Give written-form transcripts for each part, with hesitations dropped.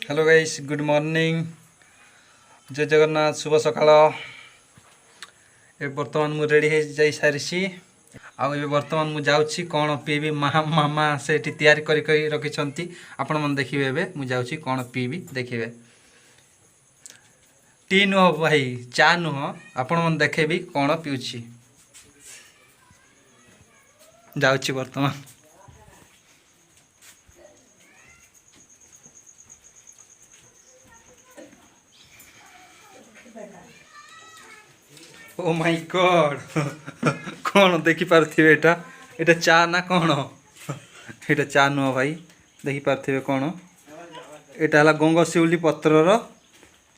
Hello guys, good morning. जय जगन्नाथ, शुभ सकाळ। ए वर्तमान मु रेडी हो जाई सारिसी। आउ ए वर्तमान मु जाउछि कोन पीबी। मामा सेठी तैयारी करी रखिछंती। आपण मन देखिबे। एबे मु जाउछि कोन पीबी देखिबे। टी नुह भाई, चा नुह। आपण मन देखेबी कोन पिउछि। जाउछि वर्तमान। ओ माय गॉड कौन देखी पार्थिवे एटा एटा चा ना कौन एटा चा नुह भाई। देखी पार्थिवे कौन एटा हला गंगशिउली पत्रर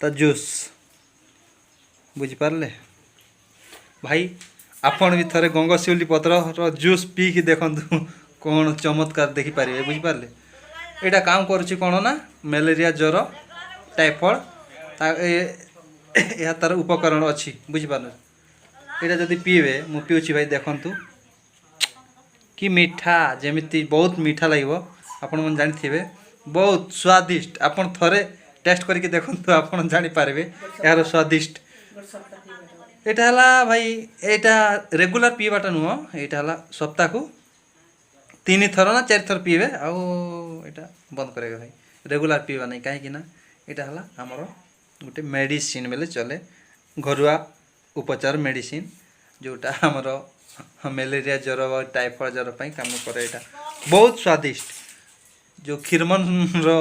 ता जूस। बुझी पारले भाई। आपण भी थरे गंगशिउली पत्रर जूस पी कि देखंतु कौन चमत्कार देखी पारिबे। बुझी पारले एटा काम करूची कौन ना मलेरिया ज्वर टाइफॉइड ता या तार उपकरण अच्छी। बुझी पारले एटा जदि पीबे मु पिउछि भाई देखंतु कि मीठा जेमिति बहुत मीठा लागिवो। आपण मन जानि थिबे बहुत स्वादिष्ट। आपण थरे टेस्ट करके देखंतु आपण जानि पारबे यार स्वादिष्ट। एटा हला भाई एटा रेगुलर पीबाटा नुह। एटा हला सप्ताह को 3 थर ना 4 थर पीबे आउ एटा बंद करेगा भाई। रेगुलर पीबा नहीं काहे कि ना एटा हला हमरो गुटे मेडिसिन बेले चले। घरुआ उपचार मेडिसिन जोटा हमरो मलेरिया ज्वर टाइफॉइड ज्वर पई काम करे। एटा बहुत स्वादिष्ट। जो खिरमन रो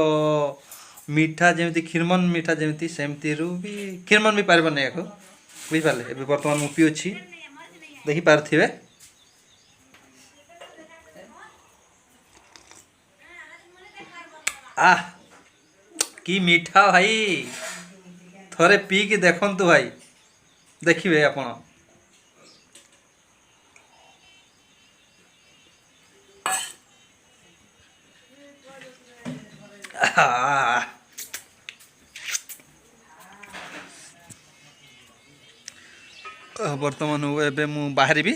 मीठा जेमिति खिरमन मीठा जेमिति सेमति रु भी खिरमन भी पारबो नै को। बुझि पाले एबे वर्तमान मु पिउछि देखि पारथिबे। आह कि मीठा भाई। थरे पी कि देखंतु भाई देखिबे आपण। वर्तमान एबे मु बाहरी भी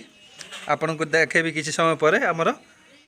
आपन को देखेबी किछि समय परे हमरो